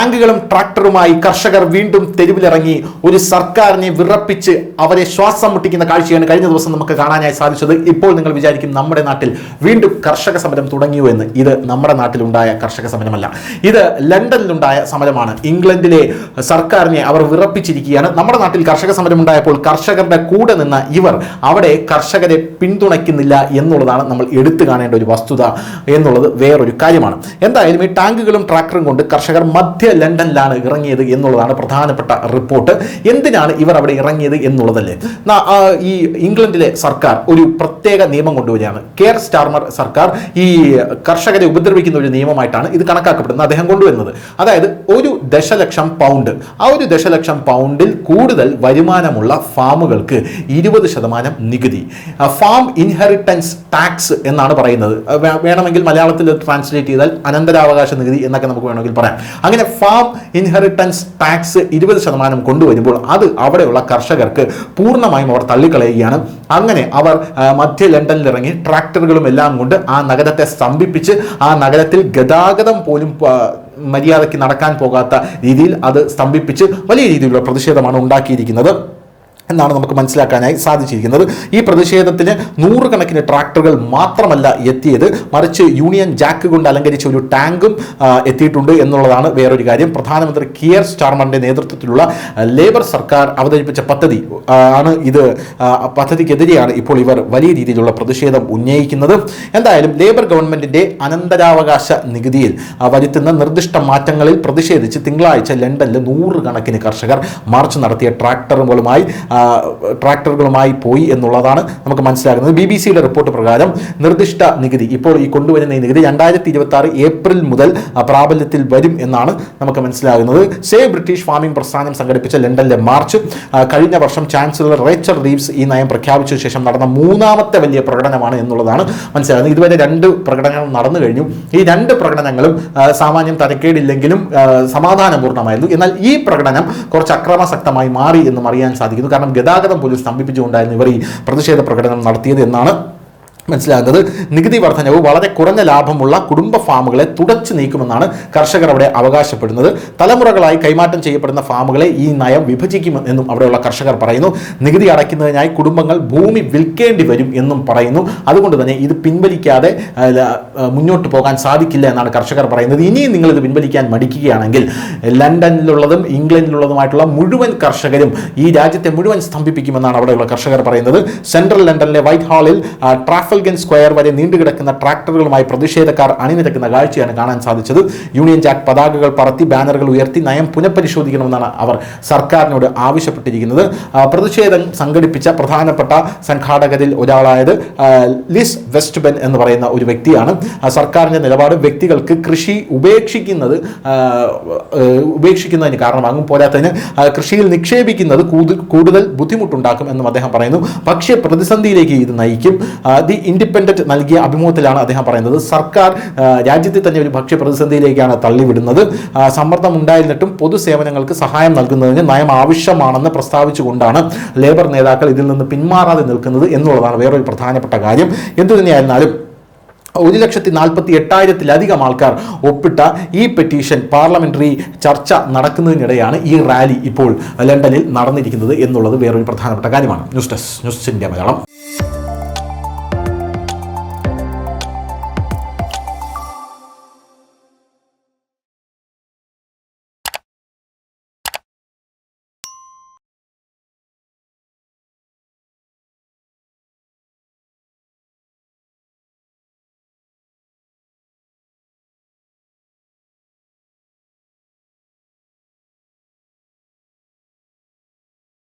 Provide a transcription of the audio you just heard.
ടാങ്കുകളും ട്രാക്ടറുമായി കർഷകർ വീണ്ടും തെരുവിലിറങ്ങി ഒരു സർക്കാരിനെ വിറപ്പിച്ച് അവരെ ശ്വാസം മുട്ടിക്കുന്ന കാഴ്ചയാണ് കഴിഞ്ഞ ദിവസം നമുക്ക് കാണാനായി സാധിച്ചത്. ഇപ്പോൾ നിങ്ങൾ വിചാരിക്കും നമ്മുടെ നാട്ടിൽ വീണ്ടും കർഷക സമരം തുടങ്ങിയോ എന്ന്. ഇത് നമ്മുടെ നാട്ടിലുണ്ടായ കർഷക സമരമല്ല, ഇത് ലണ്ടനിലുണ്ടായ സമരമാണ്. ഇംഗ്ലണ്ടിലെ സർക്കാരിനെ അവർ വിറപ്പിച്ചിരിക്കുകയാണ്. നമ്മുടെ നാട്ടിൽ കർഷക സമരം ഉണ്ടായപ്പോൾ കർഷകരുടെ കൂടെ നിന്ന ഇവർ അവിടെ കർഷകരെ പിന്തുണയ്ക്കുന്നില്ല എന്നുള്ളതാണ് നമ്മൾ എടുത്തു കാണേണ്ട ഒരു വസ്തുത എന്നുള്ളത് വേറൊരു കാര്യമാണ്. എന്തായാലും ഈ ടാങ്കുകളും ട്രാക്ടറും കൊണ്ട് കർഷകർ മധ്യ ലണ്ടനിലാണ് ഇറങ്ങിയത് എന്നുള്ളതാണ് പ്രധാനപ്പെട്ട റിപ്പോർട്ട്. എന്തിനാണ് ഇവർ അവിടെ ഇറങ്ങിയത് എന്നുള്ളതല്ലേ. ഈ ഇംഗ്ലണ്ടിലെ സർക്കാർ ഒരു പ്രത്യേക നിയമം കൊണ്ടുവരികയാണ്. കെയർ സ്റ്റാർമർ സർക്കാർ ഈ കർഷകരെ ഉപദ്രവിക്കുന്ന ഒരു നിയമമായിട്ടാണ് ഇത് കണക്കാക്കപ്പെടുന്നത്. അദ്ദേഹം കൊണ്ടുവരുന്നത് അതായത് 1 പൗണ്ട്, ആ 1 പൗണ്ടിൽ കൂടുതൽ വരുമാനമുള്ള ഫാമുകൾക്ക് 20% നികുതി. ഫാം ഇൻഹെറിറ്റൻസ് ടാക്സ് എന്നാണ് പറയുന്നത്. വേണമെങ്കിൽ മലയാളത്തിൽ ട്രാൻസ്ലേറ്റ് ചെയ്താൽ അനന്തരാവകാശ നികുതി എന്നൊക്കെ നമുക്ക് വേണമെങ്കിൽ പറയാം. അങ്ങനെ ഫാം ഇൻഹെറിറ്റൻസ് ടാക്സ് 20% കൊണ്ടുവരുമ്പോൾ അത് അവിടെയുള്ള കർഷകർക്ക് പൂർണ്ണമായും അവർ തള്ളിക്കളയുകയാണ്. അങ്ങനെ അവർ മധ്യ ലണ്ടനിൽ ഇറങ്ങി ട്രാക്ടറുകളും എല്ലാം കൊണ്ട് ആ നഗരത്തെ സ്തംഭിപ്പിച്ച് ആ നഗരത്തിൽ ഗതാഗതം പോലും മര്യാദയ്ക്ക് നടക്കാൻ പോകാത്ത രീതിയിൽ അത് സ്തംഭിപ്പിച്ച് വലിയ രീതിയിലുള്ള പ്രതിഷേധമാണ് ഉണ്ടാക്കിയിരിക്കുന്നത് എന്നാണ് നമുക്ക് മനസ്സിലാക്കാനായി സാധിച്ചിരിക്കുന്നത്. ഈ പ്രതിഷേധത്തിന് 100 കണക്കിന് ട്രാക്ടറുകൾ മാത്രമല്ല എത്തിയത്, മറിച്ച് യൂണിയൻ ജാക്ക് കൊണ്ട് അലങ്കരിച്ച ഒരു ടാങ്കും എത്തിയിട്ടുണ്ട് എന്നുള്ളതാണ് വേറൊരു കാര്യം. പ്രധാനമന്ത്രി കിയർ സ്റ്റാർമറിന്റെ നേതൃത്വത്തിലുള്ള ലേബർ സർക്കാർ അവതരിപ്പിച്ച പദ്ധതി ആണ് ഇത്. പദ്ധതിക്കെതിരെയാണ് ഇപ്പോൾ ഇവർ വലിയ രീതിയിലുള്ള പ്രതിഷേധം ഉന്നയിക്കുന്നത്. എന്തായാലും ലേബർ ഗവൺമെന്റിന്റെ അനന്തരാവകാശ നികുതിയിൽ വരുത്തുന്ന നിർദ്ദിഷ്ട മാറ്റങ്ങളിൽ പ്രതിഷേധിച്ച് തിങ്കളാഴ്ച ലണ്ടനിൽ 100 കണക്കിന് കർഷകർ മാർച്ച് നടത്തിയ ട്രാക്ടറുകളുമായി പോയി എന്നുള്ളതാണ് നമുക്ക് മനസ്സിലാക്കുന്നത്. BBC-യുടെ റിപ്പോർട്ട് പ്രകാരം നിർദ്ദിഷ്ട നികുതി, ഇപ്പോൾ ഈ കൊണ്ടുവരുന്ന ഈ നികുതി 2026 ഏപ്രിൽ മുതൽ പ്രാബല്യത്തിൽ വരും എന്നാണ് നമുക്ക് മനസ്സിലാകുന്നത്. സേവ് ബ്രിട്ടീഷ് ഫാമിംഗ് പ്രസ്ഥാനം സംഘടിപ്പിച്ച ലണ്ടനിലെ മാർച്ച് കഴിഞ്ഞ വർഷം ചാൻസലർ റേച്ചൽ റീവ്സ് ഈ നയം പ്രഖ്യാപിച്ച ശേഷം നടന്ന 3ാമത്തെ വലിയ പ്രകടനമാണ് എന്നുള്ളതാണ് മനസ്സിലാകുന്നത്. ഇതുവരെ 2 പ്രകടനങ്ങൾ നടന്നു കഴിഞ്ഞു. ഈ 2 പ്രകടനങ്ങളും സാമാന്യം തരക്കേടില്ലെങ്കിലും സമാധാനപൂർണ്ണമായിരുന്നു. എന്നാൽ ഈ പ്രകടനം കുറച്ച് അക്രമാസക്തമായി മാറി എന്നും അറിയാൻ സാധിക്കുന്നു. കാരണം ഗതാഗതം പോലും സ്തംഭിപ്പിച്ചുകൊണ്ടായിരുന്നു ഇവർ ഈ പ്രതിഷേധ പ്രകടനം നടത്തിയത് എന്നാണ് മനസ്സിലാകുന്നത്. നികുതി വർധനവ് വളരെ കുറഞ്ഞ ലാഭമുള്ള കുടുംബ ഫാമുകളെ തുടച്ചു നീക്കുമെന്നാണ് കർഷകർ അവിടെ അവകാശപ്പെടുന്നത്. തലമുറകളായി കൈമാറ്റം ചെയ്യപ്പെടുന്ന ഫാമുകളെ ഈ നയം വിഭജിക്കും എന്നും അവിടെയുള്ള കർഷകർ പറയുന്നു. നികുതി അടയ്ക്കുന്നതിനായി കുടുംബങ്ങൾ ഭൂമി വിൽക്കേണ്ടി വരും എന്നും പറയുന്നു. അതുകൊണ്ട് തന്നെ ഇത് പിൻവലിക്കാതെ മുന്നോട്ട് പോകാൻ സാധിക്കില്ല എന്നാണ് കർഷകർ പറയുന്നത്. ഇനിയും നിങ്ങളിത് പിൻവലിക്കാൻ മടിക്കുകയാണെങ്കിൽ ലണ്ടനിലുള്ളതും ഇംഗ്ലണ്ടിലുള്ളതുമായിട്ടുള്ള മുഴുവൻ കർഷകരും ഈ രാജ്യത്തെ മുഴുവൻ സ്തംഭിപ്പിക്കുമെന്നാണ് അവിടെയുള്ള കർഷകർ പറയുന്നത്. സെൻട്രൽ ലണ്ടനിലെ വൈറ്റ് ഹാളിൽ ട്രാഫൽഗൻ സ്ക്വയർ വരെ നീണ്ടുകിടക്കുന്ന ട്രാക്ടറുകളുമായി പ്രതിഷേധക്കാർ അണിനിരക്കുന്ന കാഴ്ചയാണ് കാണാൻ സാധിച്ചത്. യൂണിയൻ ജാക്ക് പതാകകൾ പറത്തി ബാനറുകൾ ഉയർത്തി നയം പുനഃപരിശോധിക്കണമെന്നാണ് അവർ സർക്കാരിനോട് ആവശ്യപ്പെട്ടിരിക്കുന്നത്. പ്രതിഷേധം സംഘടിപ്പിച്ച പ്രധാനപ്പെട്ട സംഘാടകരിൽ ഒരാളായത് ലിസ് വെസ്റ്റ്ബെൻ എന്ന് പറയുന്ന ഒരു വ്യക്തിയാണ്. സർക്കാരിൻ്റെ നിലപാട് വ്യക്തികൾക്ക് കൃഷി ഉപേക്ഷിക്കുന്നതിന് കാരണമാകും. പോരാത്തതിന് കൃഷിയിൽ നിക്ഷേപിക്കുന്നത് കൂടുതൽ ബുദ്ധിമുട്ടുണ്ടാക്കും എന്നും അദ്ദേഹം പറയുന്നു. പക്ഷേ പ്രതിസന്ധിയിലേക്ക് ഇത് നയിക്കും. ദി ഇൻഡിപെൻഡന്റ് നൽകിയ അഭിമുഖത്തിലാണ് അദ്ദേഹം പറയുന്നത് സർക്കാർ രാജ്യത്തെ തന്നെ ഒരു ഭക്ഷ്യ പ്രതിസന്ധിയിലേക്കാണ് തള്ളിവിടുന്നത്. സമ്മർദ്ദം ഉണ്ടായിരുന്നിട്ടും പൊതുസേവനങ്ങൾക്ക് സഹായം നൽകുന്നതിന് നയം ആവശ്യമാണെന്ന് പ്രസ്താവിച്ചുകൊണ്ടാണ് ലേബർ നേതാക്കൾ ഇതിൽ നിന്ന് പിന്മാറാതെ നിൽക്കുന്നത് എന്നുള്ളതാണ് വേറൊരു പ്രധാനപ്പെട്ട കാര്യം. എന്തുതന്നെയായിരുന്നാലും 1,48,000-ലധികം ആൾക്കാർ ഒപ്പിട്ട ഈ പെറ്റീഷൻ പാർലമെന്ററി ചർച്ച നടക്കുന്നതിനിടെയാണ് ഈ റാലി ഇപ്പോൾ ലണ്ടനിൽ നടന്നിരിക്കുന്നത് എന്നുള്ളത് വേറൊരു പ്രധാനപ്പെട്ട കാര്യമാണ്. News desk, news India Malayalam.